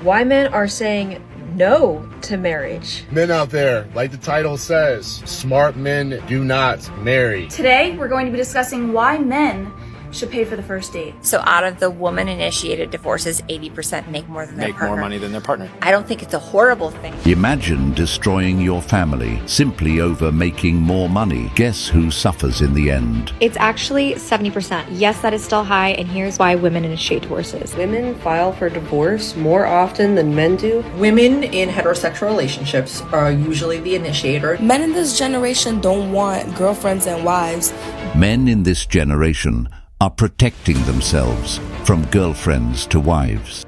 Why men are saying no to marriage. Men out there, like the title says, smart men do not marry. Today, we're going to be discussing why men should pay for the first date. So out of the woman-initiated divorces, 80% make more than their partner. Make more money than their partner. I don't think it's a horrible thing. Imagine destroying your family simply over making more money. Guess who suffers in the end? It's actually 70%. Yes, that is still high, and here's why women initiate divorces. Women file for divorce more often than men do. Women in heterosexual relationships are usually the initiator. Men in this generation don't want girlfriends and wives. Men in this generation are protecting themselves from girlfriends to wives.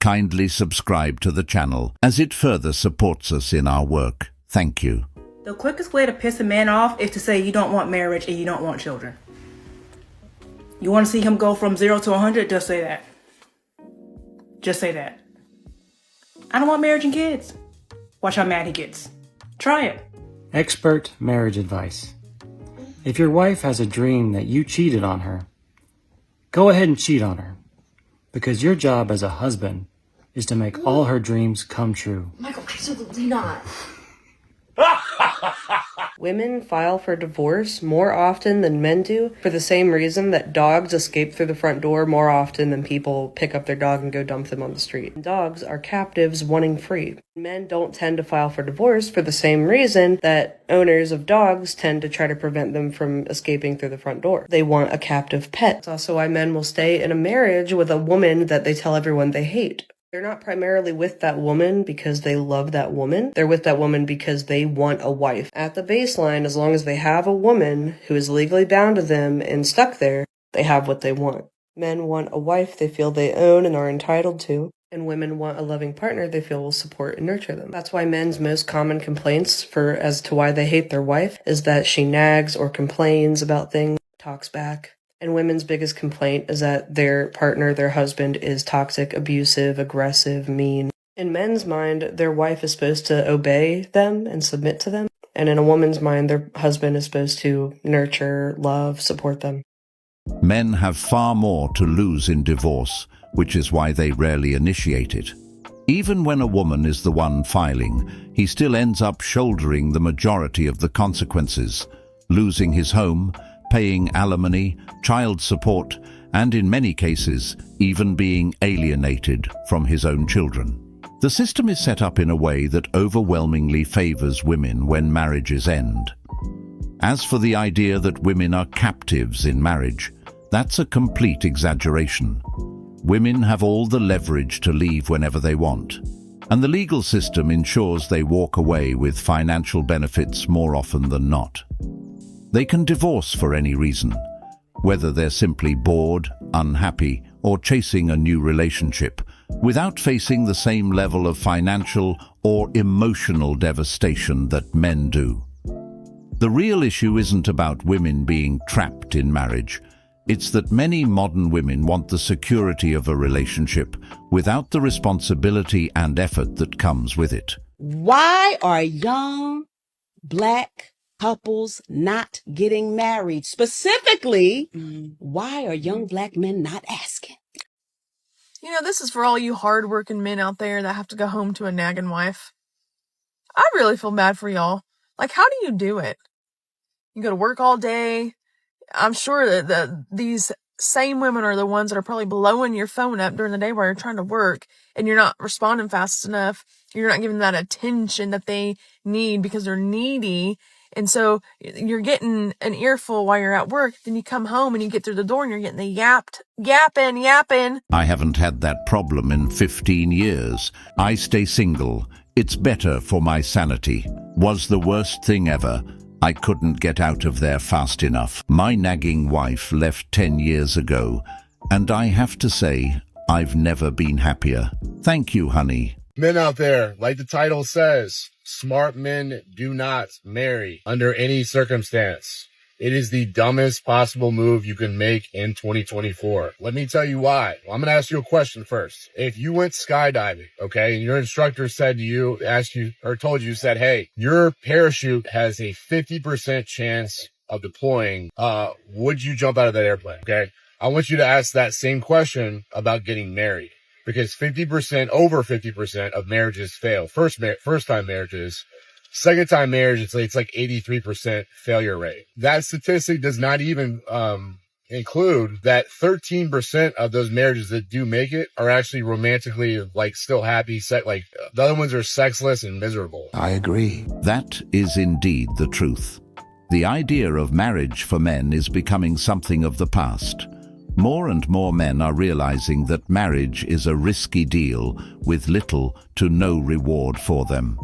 Kindly subscribe to the channel as it further supports us in our work. Thank you. The quickest way to piss a man off is to say you don't want marriage and you don't want children. You want to see him go from 0 to 100? Just say that. Just say that. I don't want marriage and kids. Watch how mad he gets. Try it. Expert marriage advice. If your wife has a dream that you cheated on her, go ahead and cheat on her, because your job as a husband is to make all her dreams come true. Michael, absolutely not. Women file for divorce more often than men do for the same reason that dogs escape through the front door more often than people pick up their dog and go dump them on the street. Dogs are captives wanting free. Men don't tend to file for divorce for the same reason that owners of dogs tend to try to prevent them from escaping through the front door. They want a captive pet. It's also why men will stay in a marriage with a woman that they tell everyone they hate. They're not primarily with that woman because they love that woman. They're with that woman because they want a wife. At the baseline, as long as they have a woman who is legally bound to them and stuck there, they have what they want. Men want a wife they feel they own and are entitled to, and women want a loving partner they feel will support and nurture them. That's why men's most common complaints as to why they hate their wife is that she nags or complains about things, talks back. And women's biggest complaint is that their partner, their husband, is toxic, abusive, aggressive, mean. In men's mind, their wife is supposed to obey them and submit to them. And in a woman's mind, their husband is supposed to nurture, love, support them. Men have far more to lose in divorce, which is why they rarely initiate it. Even when a woman is the one filing, he still ends up shouldering the majority of the consequences, losing his home, paying alimony, child support, and in many cases, even being alienated from his own children. The system is set up in a way that overwhelmingly favors women when marriages end. As for the idea that women are captives in marriage, that's a complete exaggeration. Women have all the leverage to leave whenever they want, and the legal system ensures they walk away with financial benefits more often than not. They can divorce for any reason, whether they're simply bored, unhappy, or chasing a new relationship, without facing the same level of financial or emotional devastation that men do. The real issue isn't about women being trapped in marriage. It's that many modern women want the security of a relationship without the responsibility and effort that comes with it. Why are young black couples not getting married? Specifically, why are young black men not asking? You know, this is for all you hardworking men out there that have to go home to a nagging wife. I really feel bad for y'all. Like, how do you do it? You go to work all day. I'm sure that these same women are the ones that are probably blowing your phone up during the day while you're trying to work and you're not responding fast enough. You're not giving that attention that they need because they're needy. And so you're getting an earful while you're at work. Then you come home and you get through the door and you're getting the yapping. I haven't had that problem in 15 years. I stay single. It's better for my sanity. Was the worst thing ever. I couldn't get out of there fast enough. My nagging wife left 10 years ago, and I have to say, I've never been happier. Thank you, honey. Men out there, like the title says, smart men do not marry under any circumstance. It is the dumbest possible move you can make in 2024. Let me tell you why. Well, I'm going to ask you a question first. If you went skydiving, okay, and your instructor said to you, told you, said, hey, your parachute has a 50% chance of deploying, would you jump out of that airplane? Okay. I want you to ask that same question about getting married. because 50%, over 50% of marriages fail. First time marriages. Second time marriage, it's like 83% failure rate. That statistic does not even include that 13% of those marriages that do make it are actually romantically like still happy. Like the other ones are sexless and miserable. I agree. That is indeed the truth. The idea of marriage for men is becoming something of the past. More and more men are realizing that marriage is a risky deal with little to no reward for them.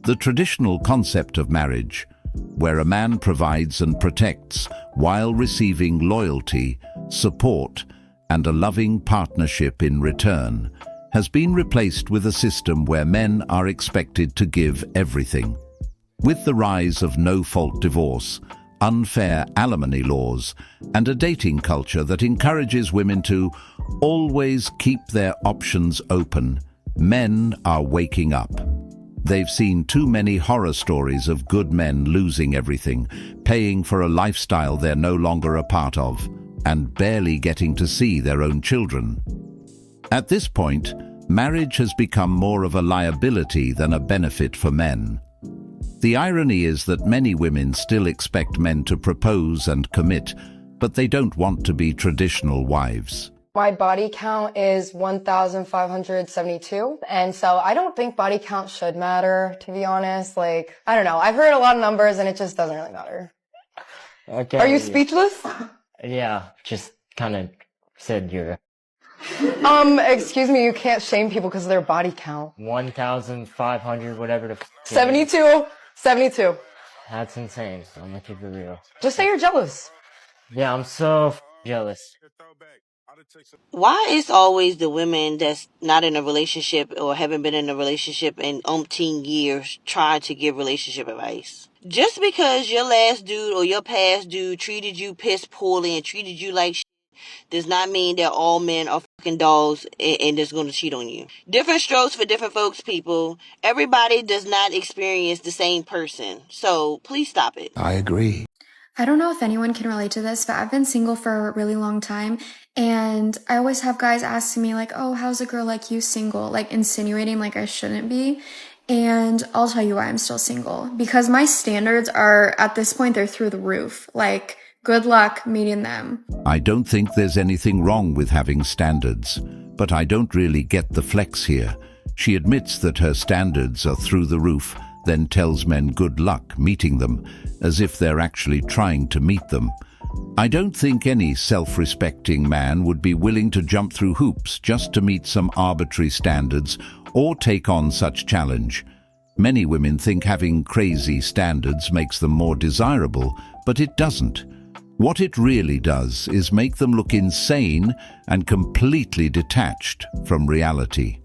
The traditional concept of marriage, where a man provides and protects while receiving loyalty, support, and a loving partnership in return, has been replaced with a system where men are expected to give everything. With the rise of no-fault divorce, unfair alimony laws, and a dating culture that encourages women to always keep their options open, men are waking up. They've seen too many horror stories of good men losing everything, paying for a lifestyle they're no longer a part of, and barely getting to see their own children. At this point, marriage has become more of a liability than a benefit for men. The irony is that many women still expect men to propose and commit, but they don't want to be traditional wives. My body count is 1,572. And so I don't think body count should matter, to be honest. Like, I don't know. I've heard a lot of numbers and it just doesn't really matter. Okay. Are you speechless? Yeah, just kind of said you're... Excuse me, you can't shame people because of their body count. 1,500, whatever the... 72. 72. That's insane. I'm gonna keep it real. Just say you're jealous. Yeah, I'm so jealous. Why is always the women that's not in a relationship or haven't been in a relationship in umpteen years trying to give relationship advice? Just because your last dude or your past dude treated you piss poorly and treated you like shit does not mean that all men are fucking dogs and just gonna cheat on you. Different strokes for different folks, people. Everybody does not experience the same person. So please stop it. I agree. I don't know if anyone can relate to this, but I've been single for a really long time. And I always have guys asking me like, oh, how's a girl like you single? Like insinuating like I shouldn't be. And I'll tell you why I'm still single. Because my standards are, at this point, they're through the roof. Like, good luck meeting them. I don't think there's anything wrong with having standards, but I don't really get the flex here. She admits that her standards are through the roof, then tells men good luck meeting them, as if they're actually trying to meet them. I don't think any self-respecting man would be willing to jump through hoops just to meet some arbitrary standards or take on such challenge. Many women think having crazy standards makes them more desirable, but it doesn't. What it really does is make them look insane and completely detached from reality.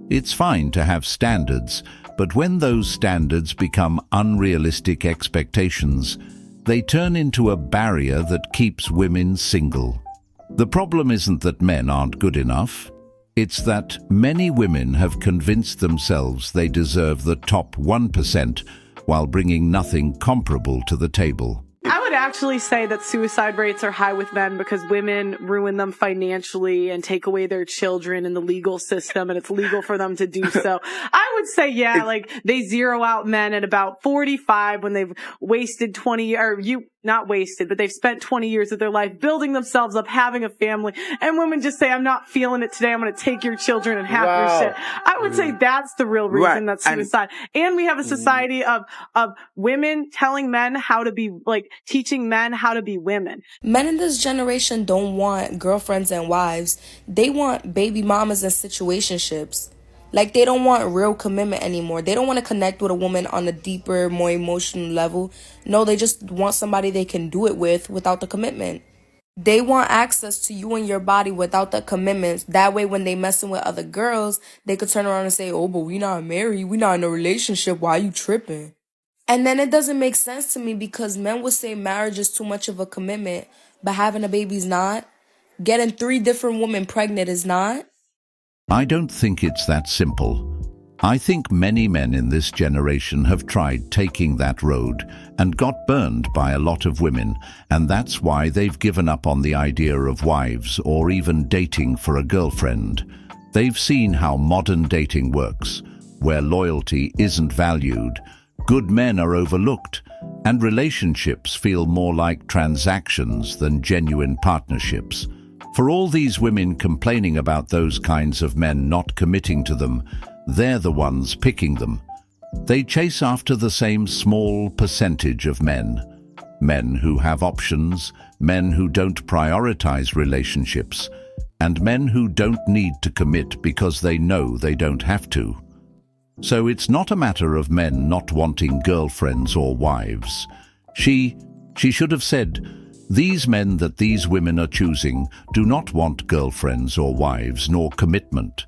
It's fine to have standards, but when those standards become unrealistic expectations, they turn into a barrier that keeps women single. The problem isn't that men aren't good enough. It's that many women have convinced themselves they deserve the top 1% while bringing nothing comparable to the table. I would actually say that suicide rates are high with men because women ruin them financially and take away their children in the legal system, and it's legal for them to do so. I would say, yeah, like they zero out men at about 45 when they've wasted 20, or not wasted, but they've spent 20 years of their life building themselves up, having a family, and women just say, I'm not feeling it today, I'm going to take your children and have your shit. I would say that's the real reason that's suicide. And we have a society of women telling men how to be, like, teaching men how to be women. Men in this generation don't want girlfriends and wives. They want baby mamas and situationships. Like, they don't want real commitment anymore. They don't want to connect with a woman on a deeper, more emotional level. No, they just want somebody they can do it with without the commitment. They want access to you and your body without the commitments. That way, when they messing with other girls, they could turn around and say, oh, but we not married. We not in a relationship. Why you tripping? And then it doesn't make sense to me because men would say marriage is too much of a commitment, but having a baby's not. Getting 3 different women pregnant is not. I don't think it's that simple. I think many men in this generation have tried taking that road and got burned by a lot of women, and that's why they've given up on the idea of wives or even dating for a girlfriend. They've seen how modern dating works, where loyalty isn't valued, good men are overlooked, and relationships feel more like transactions than genuine partnerships. For all these women complaining about those kinds of men not committing to them, they're the ones picking them. They chase after the same small percentage of men. Men who have options, men who don't prioritize relationships, and men who don't need to commit because they know they don't have to. So it's not a matter of men not wanting girlfriends or wives. She should have said, these men that these women are choosing do not want girlfriends or wives nor commitment.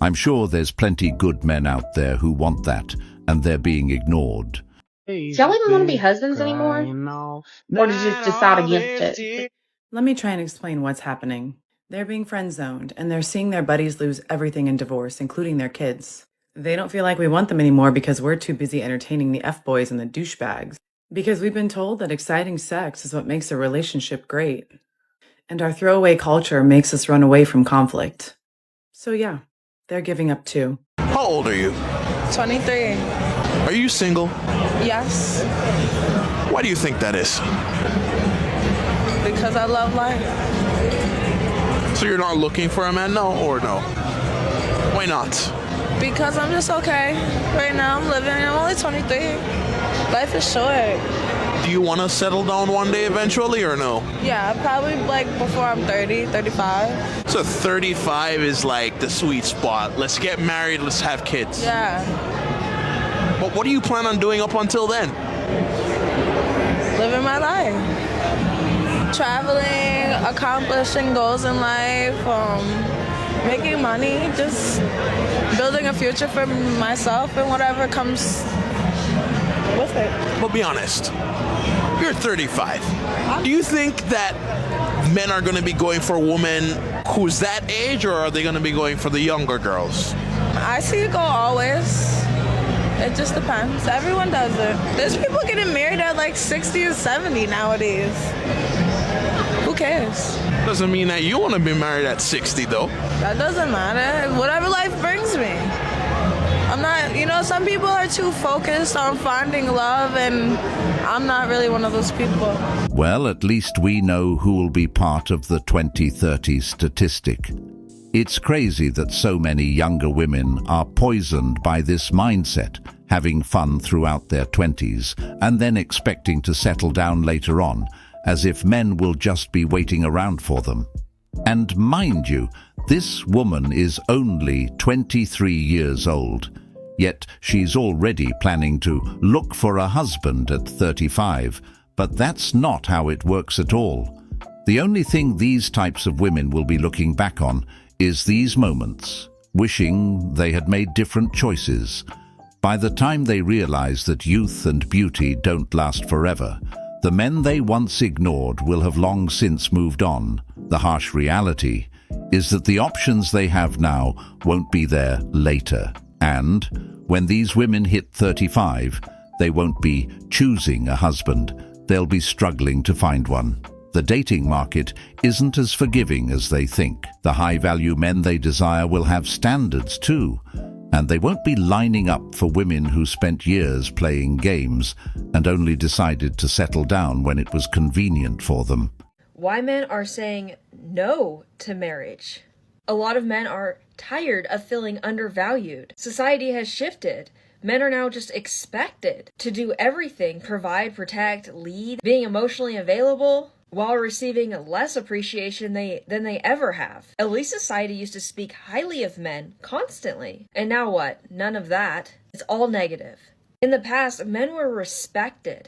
I'm sure there's plenty good men out there who want that, and they're being ignored. Do y'all even want to be husbands anymore? Or did you just decide against it? Let me try and explain what's happening. They're being friend-zoned, and they're seeing their buddies lose everything in divorce, including their kids. They don't feel like we want them anymore because we're too busy entertaining the F-boys and the douchebags. Because we've been told that exciting sex is what makes a relationship great. And our throwaway culture makes us run away from conflict. So yeah, they're giving up too. How old are you? 23. Are you single? Yes. Why do you think that is? Because I love life. So you're not looking for a man now, or no? Why not? Because I'm just okay. Right now I'm living, I'm only 23. Life is short. Do you want to settle down one day eventually, or no? Yeah, probably like before I'm 30, 35. So 35 is like the sweet spot. Let's get married, let's have kids. Yeah. But what do you plan on doing up until then? Living my life. Traveling, accomplishing goals in life, making money, just building a future for myself and whatever comes with it. But be honest, you're 35. Do you think that men are going to be going for a woman who's that age, or are they going to be going for the younger girls? I see it go always. It just depends. Everyone does it. There's people getting married at like 60 and 70 nowadays. Who cares? Doesn't mean that you want to be married at 60 though. That doesn't matter. Whatever life brings me. I'm not, some people are too focused on finding love, and I'm not really one of those people. Well, at least we know who will be part of the 2030 statistic. It's crazy that so many younger women are poisoned by this mindset, having fun throughout their 20s and then expecting to settle down later on, as if men will just be waiting around for them. And mind you, this woman is only 23 years old, yet she's already planning to look for a husband at 35, but that's not how it works at all. The only thing these types of women will be looking back on is these moments, wishing they had made different choices. By the time they realize that youth and beauty don't last forever, the men they once ignored will have long since moved on. The harsh reality is that the options they have now won't be there later. And when these women hit 35, they won't be choosing a husband. They'll be struggling to find one. The dating market isn't as forgiving as they think. The high-value men they desire will have standards too, and they won't be lining up for women who spent years playing games and only decided to settle down when it was convenient for them. Why men are saying no to marriage. A lot of men are tired of feeling undervalued. Society has shifted. Men are now just expected to do everything, provide, protect, lead, being emotionally available, while receiving less appreciation than they ever have. At least society used to speak highly of men constantly. And now what? None of that. It's all negative. In the past, men were respected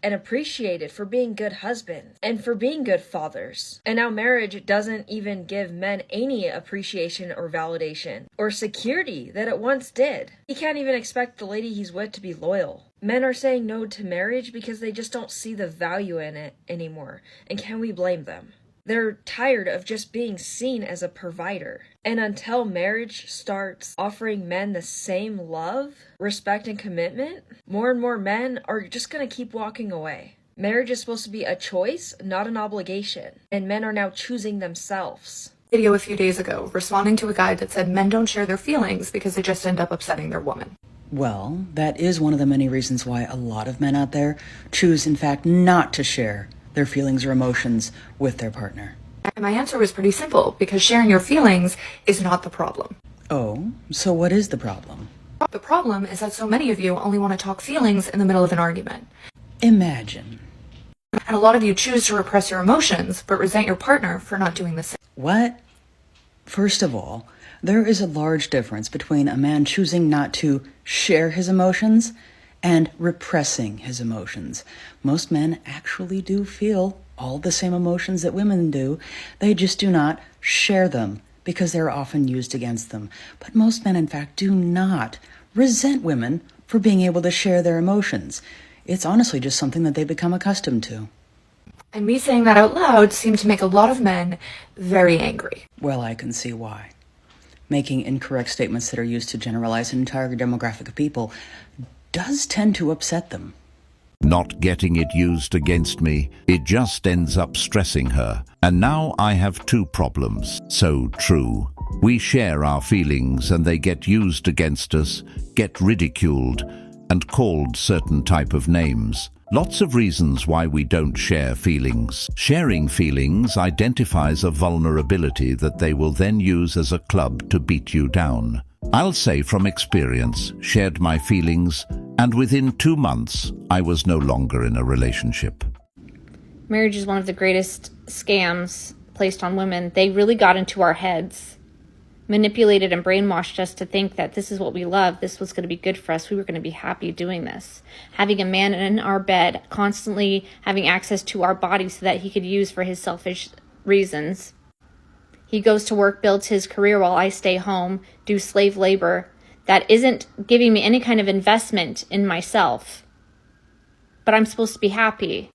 and appreciated for being good husbands and for being good fathers. And now marriage doesn't even give men any appreciation or validation or security that it once did. He can't even expect the lady he's with to be loyal. Men are saying no to marriage because they just don't see the value in it anymore. And can we blame them? They're tired of just being seen as a provider. And until marriage starts offering men the same love, respect, and commitment, more and more men are just going to keep walking away. Marriage is supposed to be a choice, not an obligation. And men are now choosing themselves. Video a few days ago responding to a guy that said men don't share their feelings because they just end up upsetting their woman. Well, that is one of the many reasons why a lot of men out there choose, in fact, not to share their feelings or emotions with their partner. And my answer was pretty simple, because sharing your feelings is not the problem. Oh, so what is the problem? The problem is that so many of you only want to talk feelings in the middle of an argument. Imagine. And a lot of you choose to repress your emotions, but resent your partner for not doing the same. What? First of all, there is a large difference between a man choosing not to share his emotions and repressing his emotions. Most men actually do feel all the same emotions that women do. They just do not share them because they're often used against them. But most men, in fact, do not resent women for being able to share their emotions. It's honestly just something that they become accustomed to. And me saying that out loud seemed to make a lot of men very angry. Well, I can see why. Making incorrect statements that are used to generalize an entire demographic of people does tend to upset them. Not getting it used against me, it just ends up stressing her. And now I have two problems. So true. We share our feelings and they get used against us, get ridiculed, and called certain type of names. Lots of reasons why we don't share feelings. Sharing feelings identifies a vulnerability that they will then use as a club to beat you down. I'll say from experience, shared my feelings, and within 2 months, I was no longer in a relationship. Marriage is one of the greatest scams placed on women. They really got into our heads, manipulated and brainwashed us to think that this is what we love, this was going to be good for us, we were going to be happy doing this. Having a man in our bed, constantly having access to our body so that he could use for his selfish reasons. He goes to work, builds his career while I stay home, do slave labor. That isn't giving me any kind of investment in myself. But I'm supposed to be happy.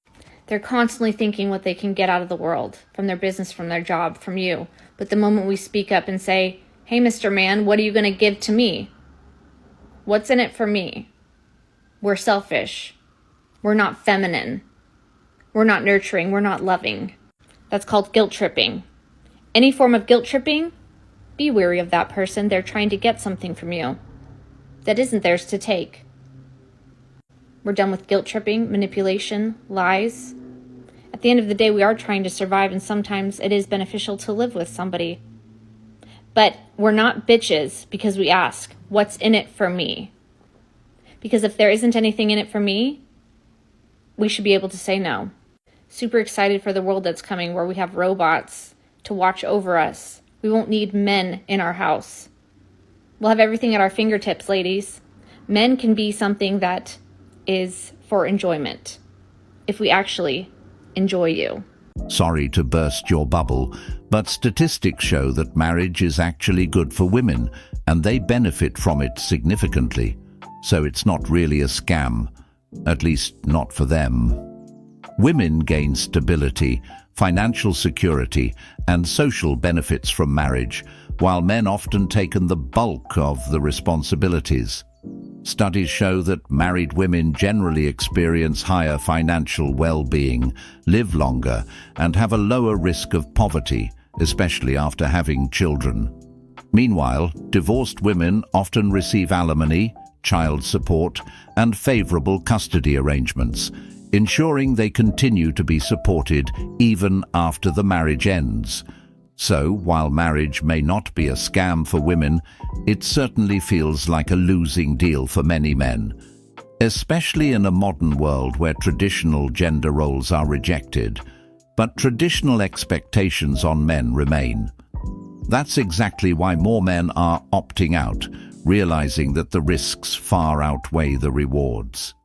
They're constantly thinking what they can get out of the world, from their business, from their job, from you. But the moment we speak up and say, hey, Mr. Man, what are you going to give to me? What's in it for me? We're selfish. We're not feminine. We're not nurturing. We're not loving. That's called guilt tripping. Any form of guilt tripping, be wary of that person. They're trying to get something from you that isn't theirs to take. We're done with guilt tripping, manipulation, lies. At the end of the day, we are trying to survive, and sometimes it is beneficial to live with somebody. But we're not bitches because we ask, what's in it for me? Because if there isn't anything in it for me, we should be able to say no. Super excited for the world that's coming, where we have robots to watch over us. We won't need men in our house. We'll have everything at our fingertips, ladies. Men can be something that is for enjoyment, if we actually enjoy you. Sorry to burst your bubble, but statistics show that marriage is actually good for women, and they benefit from it significantly. So it's not really a scam, at least not for them. Women gain stability, financial security, and social benefits from marriage, while men often take on the bulk of the responsibilities. Studies show that married women generally experience higher financial well-being, live longer, and have a lower risk of poverty, especially after having children. Meanwhile, divorced women often receive alimony, child support, and favorable custody arrangements, ensuring they continue to be supported even after the marriage ends. So, while marriage may not be a scam for women, it certainly feels like a losing deal for many men, especially in a modern world where traditional gender roles are rejected, but traditional expectations on men remain. That's exactly why more men are opting out, realizing that the risks far outweigh the rewards.